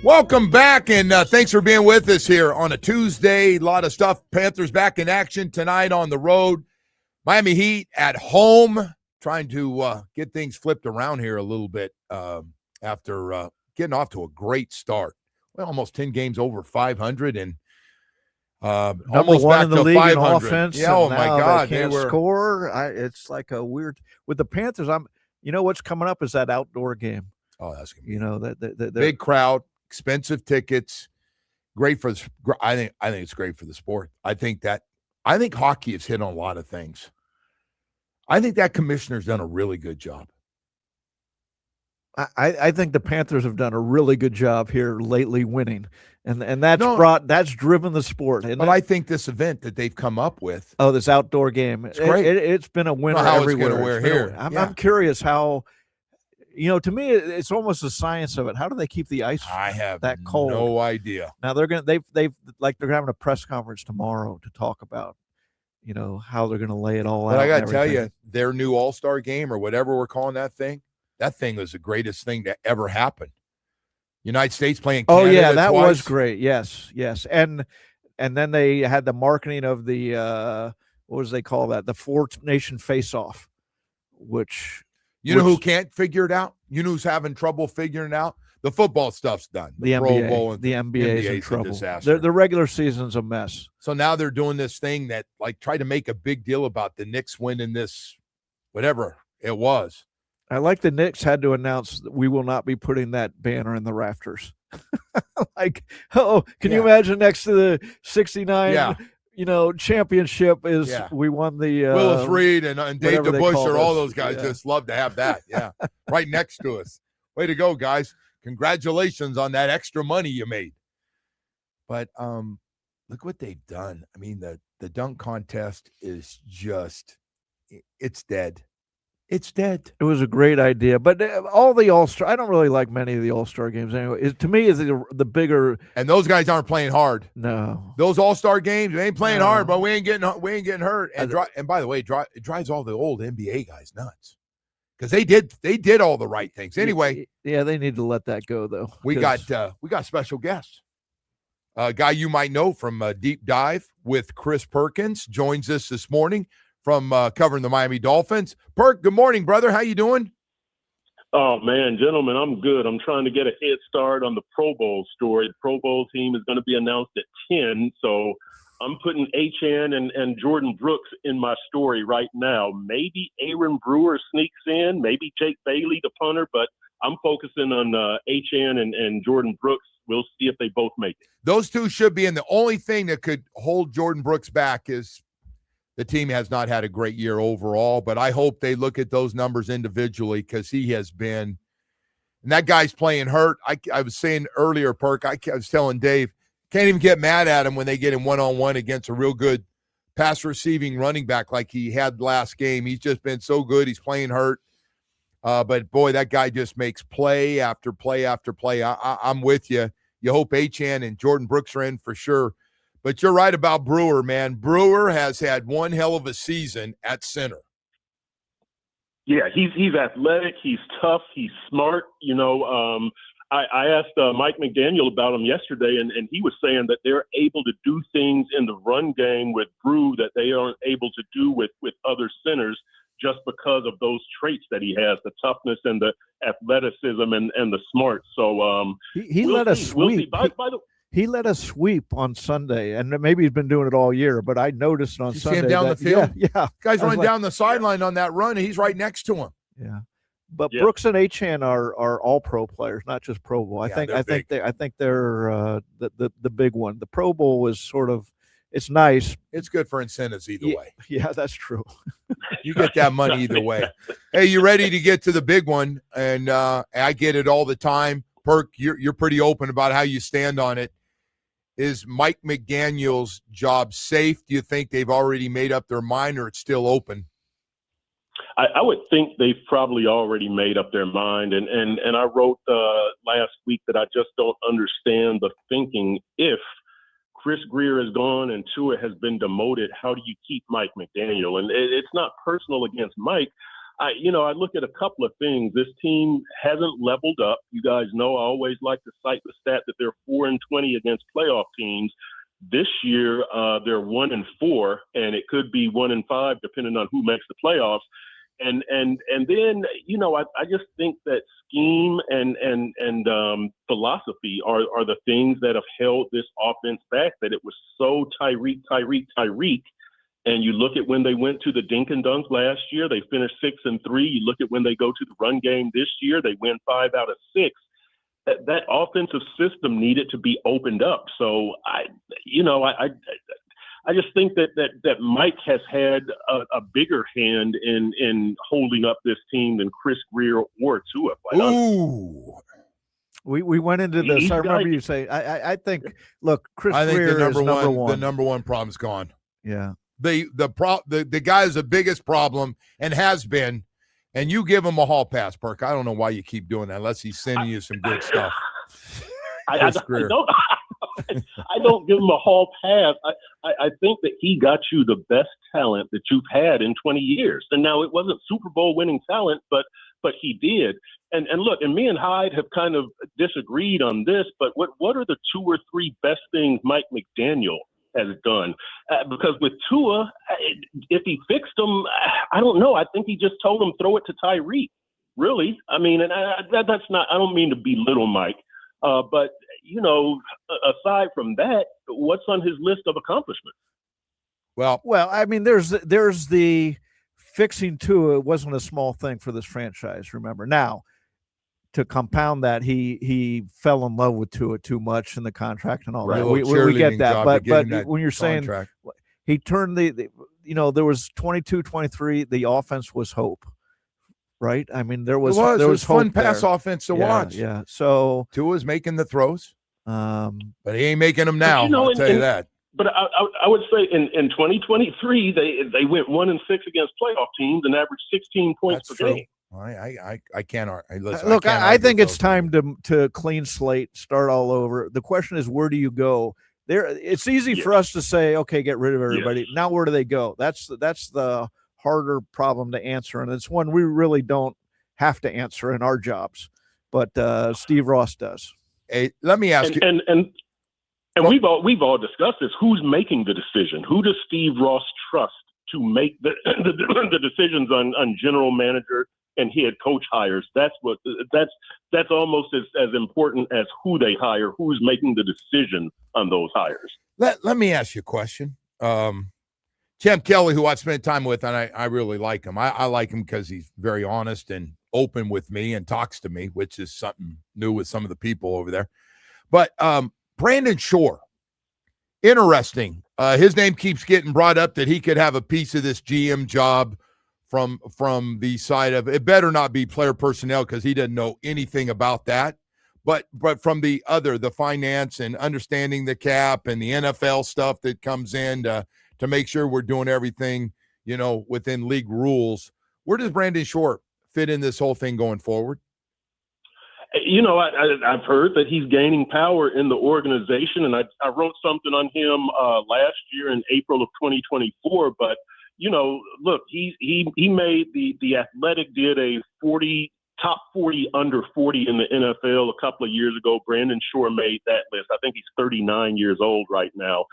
Welcome back, and thanks for being with us here on a Tuesday. A lot of stuff. Panthers back in action tonight on the road. Miami Heat at home, trying to get things flipped around here a little bit after getting off to a great start. Well, almost 10 games over 500 and almost one back in the to league 500. in offense. Yeah, oh my God, they can't score. It's like a weird with the Panthers. What's coming up is that outdoor game. Oh, that's gonna be that big crowd, expensive tickets, great for. I think it's great for the sport. I think hockey has hit on a lot of things. I think that commissioner's done a really good job. I think the Panthers have done a really good job here lately winning, and that's driven the sport. But I think this event that they've come up with, this outdoor game, it's great. It's been a winner everywhere. I'm curious how. To me, it's almost the science of it. How do they keep the ice that cold? No idea. Now they're having a press conference tomorrow to talk about, how they're going to lay it all out. But I got to tell you, their new All-Star game or whatever we're calling that thing was the greatest thing to ever happen. United States playing Canada. Oh yeah, that twice. Was great. Yes, and then they had the marketing of the what was they call that? The four-nation face-off, which. You know who can't figure it out? You know who's having trouble figuring it out? The football stuff's done. The Pro NBA, Bowl and the NBA is in trouble. Disaster. The regular season's a mess. So now they're doing this thing that try to make a big deal about the Knicks winning this, whatever it was. I like the Knicks had to announce that we will not be putting that banner in the rafters. Can you imagine next to the 69? Yeah. Championship is we won the Willis Reed and Dave DeBusschere, all those guys just love to have that. Yeah, right next to us. Way to go, guys! Congratulations on that extra money you made. But look what they've done. I mean, the dunk contest is it's dead. It's dead. It was a great idea, but all the All-Star, I don't really like many of the All-Star games anyway. To me, is the bigger. And those guys aren't playing hard. No, those All-Star games, they ain't playing hard, but we ain't getting hurt. And by the way, it drives all the old NBA guys nuts because they did all the right things. Anyway, yeah, they need to let that go though. We got special guests. A guy you might know from Deep Dive with Chris Perkins joins us this morning. From covering the Miami Dolphins. Perk, good morning, brother. How you doing? Oh, man, gentlemen, I'm good. I'm trying to get a head start on the Pro Bowl story. The Pro Bowl team is going to be announced at 10, so I'm putting H.N. and Jordan Brooks in my story right now. Maybe Aaron Brewer sneaks in, maybe Jake Bailey, the punter, but I'm focusing on H.N. and Jordan Brooks. We'll see if they both make it. Those two should be in. The only thing that could hold Jordan Brooks back is the team has not had a great year overall, but I hope they look at those numbers individually because he has been – and that guy's playing hurt. I was saying earlier, Perk, I was telling Dave, can't even get mad at him when they get him one-on-one against a real good pass-receiving running back like he had last game. He's just been so good. He's playing hurt. But, boy, that guy just makes play after play after play. I'm with you. You hope H.N. and Jordan Brooks are in for sure. But you're right about Brewer, man. Brewer has had one hell of a season at center. Yeah, he's athletic. He's tough. He's smart. I asked Mike McDaniel about him yesterday, and he was saying that they're able to do things in the run game with Brew that they aren't able to do with other centers just because of those traits that he has, the toughness and the athleticism and the smart. So he let us sweep. He let us sweep on Sunday, and maybe he's been doing it all year, but I noticed on Sunday. See him down the field? Yeah. Guy's running down the sideline on that run, and he's right next to him. Yeah. But Brooks and H.N. are all pro players, not just Pro Bowl. I think they're the big one. The Pro Bowl is sort of it's nice. It's good for incentives either way. Yeah, that's true. You get that money either way. Hey, you ready to get to the big one? And I get it all the time. Perk, you're pretty open about how you stand on it. Is Mike McDaniel's job safe? Do you think they've already made up their mind, or it's still open? I would think they've probably already made up their mind. And I wrote last week that I just don't understand the thinking. If Chris Greer is gone and Tua has been demoted, how do you keep Mike McDaniel? And it's not personal against Mike, I look at a couple of things. This team hasn't leveled up. You guys know I always like to cite the stat that they're 4-20 against playoff teams. This year, they're 1-4, and it could be 1-5 depending on who makes the playoffs. And then, I just think that scheme and philosophy are the things that have held this offense back, that it was so Tyreek. And you look at when they went to the dink and dunk last year, they finished 6-3. You look at when they go to the run game this year, they win 5 out of 6. That offensive system needed to be opened up. So I just think that Mike has had a bigger hand in holding up this team than Chris Greer or Tua. Ooh. We went into this. I remember you saying, I think, look, Chris Greer is number one. The number one problem's gone. Yeah. The guy is the biggest problem and has been, and you give him a hall pass, Perk. I don't know why you keep doing that unless he's sending you some good stuff. I don't give him a hall pass. I think that he got you the best talent that you've had in 20 years. And now it wasn't Super Bowl winning talent, but he did. And look, and me and Hyde have kind of disagreed on this, but what are the 2 or 3 best things Mike McDaniel has done? Because with Tua, if he fixed him, I don't know. I think he just told him throw it to Tyreek. Really, I mean, and that's not. I don't mean to belittle Mike, but aside from that, what's on his list of accomplishments? Well, I mean, there's the fixing Tua. It wasn't a small thing for this franchise. Remember now. To compound that, he fell in love with Tua too much in the contract and all that. We get that, but when you're saying he turned there was 22-23, the offense was hope, right? I mean, there was fun hope pass there. offense to watch. Yeah. So Tua's making the throws, but he ain't making them now. I'll tell you that. But I would say in 2023 they went 1-6 against playoff teams and averaged 16 points per game. I can't listen. Look, I think it's time to clean slate, start all over. The question is, where do you go? It's easy for us to say, okay, get rid of everybody. Yes. Now, where do they go? That's the harder problem to answer, and it's one we really don't have to answer in our jobs, but Steve Ross does. Hey, let me ask you. And we've all discussed this. Who's making the decision? Who does Steve Ross trust to make the decisions on general manager and head coach hires? That's almost as important as who they hire. Who's making the decision on those hires? Let me ask you a question. Champ Kelly, who I spent time with, and I really like him. I like him because he's very honest and open with me and talks to me, which is something new with some of the people over there. But Brandon Shore, interesting. His name keeps getting brought up that he could have a piece of this GM job from the side of it. Better not be player personnel because he doesn't know anything about that. But from the finance and understanding the cap and the NFL stuff that comes in to make sure we're doing everything, within league rules. Where does Brandon Shore fit in this whole thing going forward? I've heard that he's gaining power in the organization, and I wrote something on him last year in April of 2024. But look, he made the Athletic did a top 40 under 40 in the NFL a couple of years ago. Brandon Shore made that list. I think he's 39 years old right now.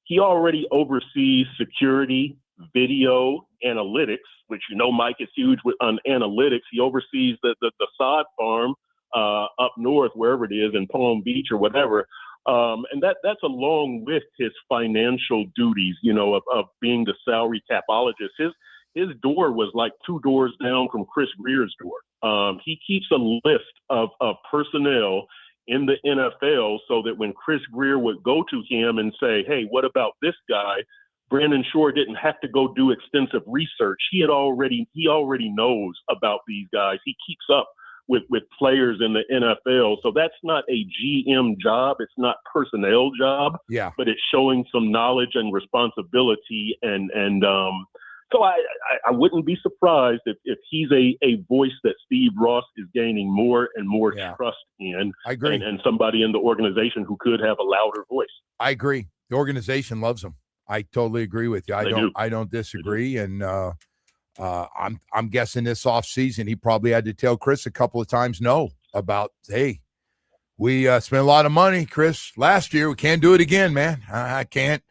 He already oversees security, video, analytics, which Mike is huge on analytics. He oversees the sod farm up north, wherever it is, in Palm Beach or whatever. And that's along with his financial duties, of being the salary capologist. His door was like 2 doors down from Chris Greer's door. He keeps a list of personnel in the NFL so that when Chris Greer would go to him and say, hey, what about this guy? Brandon Shore didn't have to go do extensive research. He already knows about these guys. He keeps up with players in the NFL. So that's not a GM job. It's not personnel job. Yeah. But it's showing some knowledge and responsibility. So I wouldn't be surprised if he's a voice that Steve Ross is gaining more and more trust in. I agree. And somebody in the organization who could have a louder voice. I agree. The organization loves him. I totally agree with you. I don't disagree. And I'm guessing this offseason he probably had to tell Chris a couple of times no about, hey, we spent a lot of money, Chris, last year. We can't do it again, man. I can't.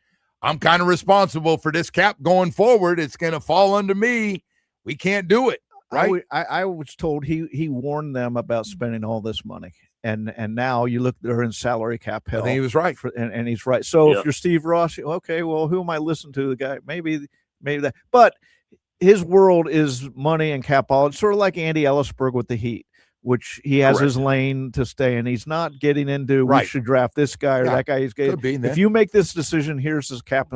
I'm kind of responsible for this cap going forward. It's going to fall under me. We can't do it, right? I was told he warned them about spending all this money. And now you look, they're in salary cap hell. I think he was right. And he's right. So if you're Steve Ross, okay, well, who am I listening to? The guy, maybe that. But his world is money and cap all. It's sort of like Andy Ellisberg with the Heat, which he has his lane to stay in. He's not getting into we should draft this guy or that guy. He's getting, if you make this decision, here's his cap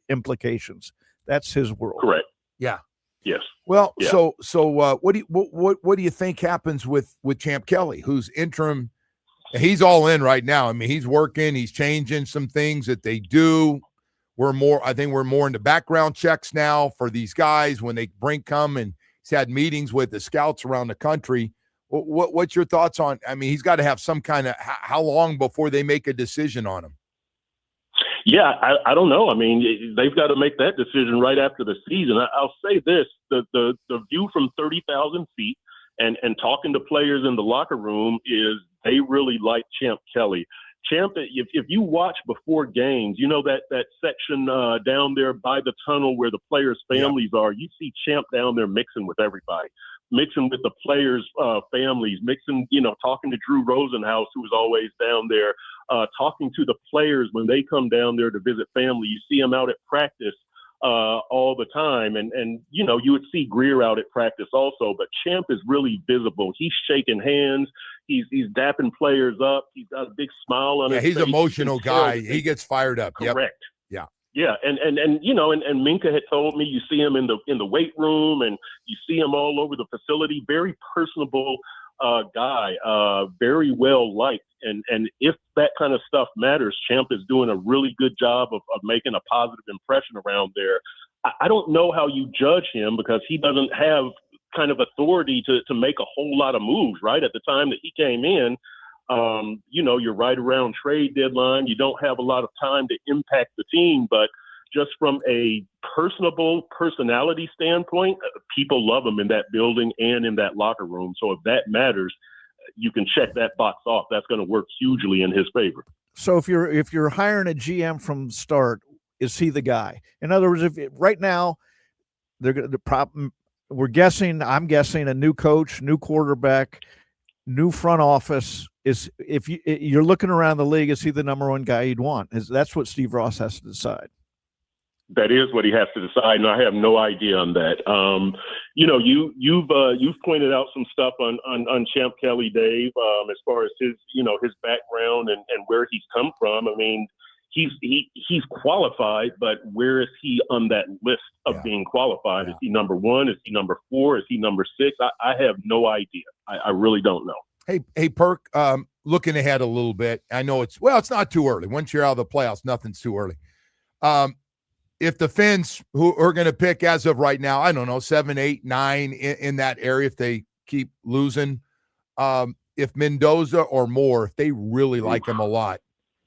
implications. That's his world. Correct. Yeah. Yes. Well, so what do you think happens with Champ Kelly, who's interim? He's all in right now. I mean, he's working. He's changing some things that they do. I think we're more into background checks now for these guys when they come, and he's had meetings with the scouts around the country. What's your thoughts on? I mean, he's got to have some kind of how long before they make a decision on him? Yeah, I don't know. I mean, they've got to make that decision right after the season. I'll say this: the view from 30,000 feet and talking to players in the locker room is they really like Champ Kelly. Champ, if you watch before games, you know that section down there by the tunnel where the players' families are. You see Champ down there mixing with everybody, mixing with the players' families, mixing, talking to Drew Rosenhaus, who was always down there, talking to the players when they come down there to visit family. You see him out at practice all the time. And you would see Greer out at practice also, but Champ is really visible. He's shaking hands. He's dapping players up. He's got a big smile on his face. He's an emotional guy. He gets fired up. Correct. Yep. Yeah. And Minka had told me you see him in the weight room and you see him all over the facility. Very personable guy, very well liked. And if that kind of stuff matters, Champ is doing a really good job of making a positive impression around there. I don't know how you judge him because he doesn't have kind of authority to make a whole lot of moves, right? At the time that he came in, you're right around trade deadline. You don't have a lot of time to impact the team, but just from a personable personality standpoint, people love him in that building and in that locker room. So if that matters, you can check that box off. That's going to work hugely in his favor. So if you're hiring a GM from start, is he the guy? In other words, right now I'm guessing a new coach, new quarterback, new front office. If you're looking around the league, is he the number one guy you'd want? That's what Steve Ross has to decide. That is what he has to decide, and I have no idea on that. You've pointed out some stuff on Champ Kelly, Dave, as far as his background and where he's come from. I mean, he's qualified, but where is he on that list of being qualified? Is he number 1? Is he number 4? Is he number 6? I have no idea. I really don't know. Hey, Perk, looking ahead a little bit. I know it's not too early. Once you're out of the playoffs, nothing's too early. If the Finns, who are going to pick as of right now, I don't know, 7, 8, 9 in that area, if they keep losing, if Mendoza or Moore, if they really like him a lot,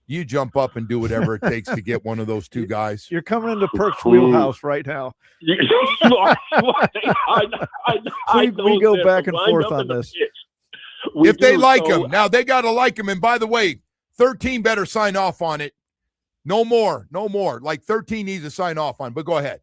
you jump up and do whatever it takes to get one of those two guys. You're coming into Perk's wheelhouse right now. We go back and forth on this. If they like him. Now, they got to like him. And by the way, 13 better sign off on it. No more. Like 13 needs to sign off on, but go ahead.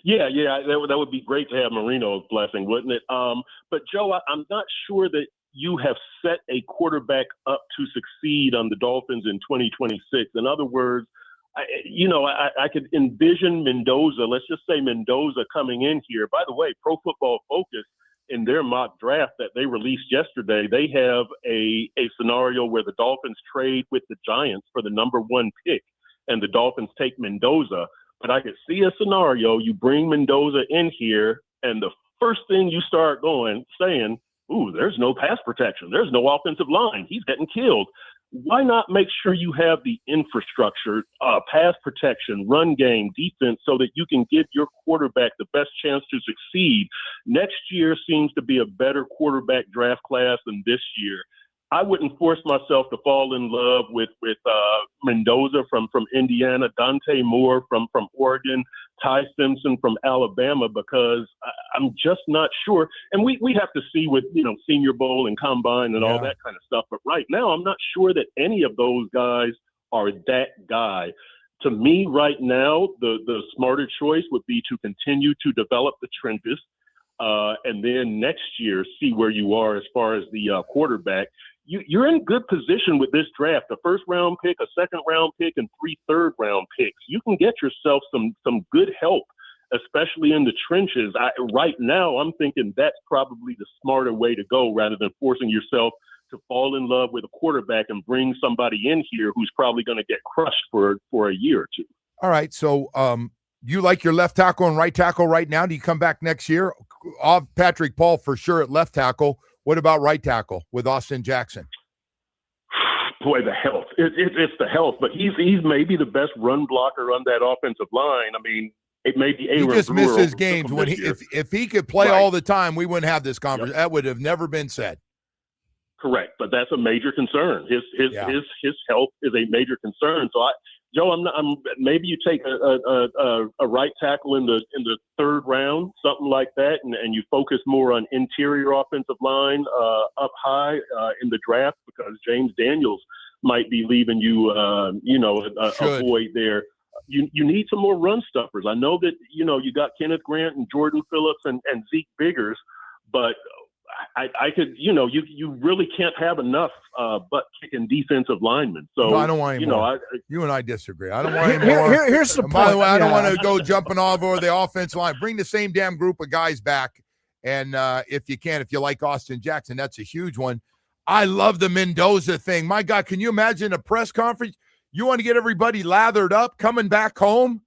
Yeah, that would be great to have Marino's blessing, wouldn't it? But Joe, I'm not sure that you have set a quarterback up to succeed on the Dolphins in 2026. In other words, I could envision Mendoza. Let's just say Mendoza coming in here. By the way, Pro Football Focus, in their mock draft that they released yesterday, they have a scenario where the Dolphins trade with the Giants for the number 1 pick, and the Dolphins take Mendoza. But I could see a scenario, you bring Mendoza in here, and the first thing you start saying, ooh, there's no pass protection. There's no offensive line. He's getting killed. Why not make sure you have the infrastructure, pass protection, run game, defense, so that you can give your quarterback the best chance to succeed? Next year seems to be a better quarterback draft class than this year. I wouldn't force myself to fall in love with Mendoza from Indiana, Dante Moore from Oregon, Ty Simpson from Alabama, because I'm just not sure. And we have to see with, Senior Bowl and Combine and all that kind of stuff. But right now, I'm not sure that any of those guys are that guy. To me, right now, the smarter choice would be to continue to develop the trenches, and then next year see where you are as far as the quarterback. You're in good position with this draft: a first-round pick, a second-round pick, and 3 third-round picks. You can get yourself some good help, especially in the trenches. Right now, I'm thinking that's probably the smarter way to go, rather than forcing yourself to fall in love with a quarterback and bring somebody in here who's probably going to get crushed for a year or two. All right. So you like your left tackle and right tackle right now? Do you come back next year? Patrick Paul for sure at left tackle. What about right tackle with Austin Jackson? Boy, the health. It's the health, but he's maybe the best run blocker on that offensive line. I mean, it may be he just misses games. When if he could play all the time, we wouldn't have this conversation. That would have never been said. Correct, but that's a major concern. His health is a major concern. So, Joe, maybe you take a right tackle in the third round, something like that, and you focus more on interior offensive line up high in the draft, because James Daniels might be leaving you, a void there. You need some more run stuffers. I know that you got Kenneth Grant and Jordan Phillips and Zeke Biggers, but I could, you really can't have enough butt-kicking defensive linemen. So no, I don't want any more. You and I disagree. I don't want any more. Here's the point. By the way, I don't want to go jumping all over the offensive line. Bring the same damn group of guys back. And if you like Austin Jackson, that's a huge one. I love the Mendoza thing. My God, can you imagine a press conference? You want to get everybody lathered up coming back home?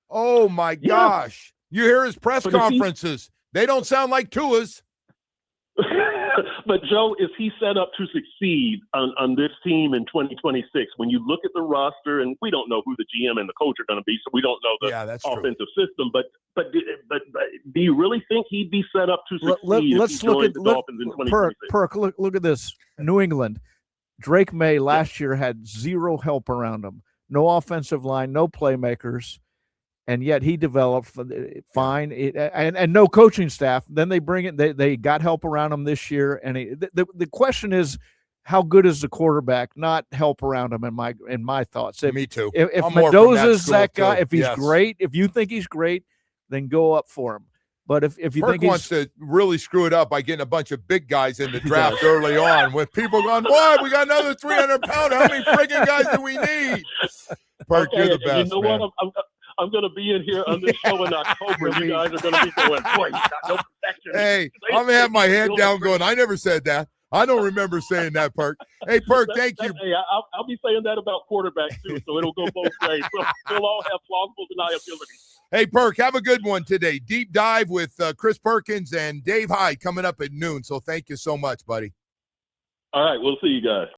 Oh, my gosh. You hear his press conferences. They don't sound like Tua's. But, Joe, is he set up to succeed on this team in 2026? When you look at the roster, and we don't know who the GM and the coach are going to be, so we don't know the offensive system. But do you really think he'd be set up to succeed if he joined the Dolphins in 2026? Perk, look at this. New England. Drake May last year had 0 help around him. No offensive line, no playmakers. And yet he developed fine, and no coaching staff. Then they bring it. They got help around him this year. And the question is, how good is the quarterback? Not help around him. In my thoughts, me too. If Mendoza's that guy, if he's great, if you think he's great, then go up for him. But if you Perk think wants to really screw it up by getting a bunch of big guys in the draft early on, with people going, "What? We got another 300-pounder. How many friggin' guys do we need?" Perk, you're the best. You know man. what? I'm going to be in here on this show in October. You guys are going to be going, boy, you got no protection. Hey, I'm going to have my head down going, I never said that. I don't remember saying that, Perk. Hey, Perk, thank you. Hey, I'll be saying that about quarterbacks, too, so it'll go both ways. We'll all have plausible deniability. Hey, Perk, have a good one today. Deep dive with Chris Perkins and Dave Hyde coming up at noon. So thank you so much, buddy. All right, we'll see you guys.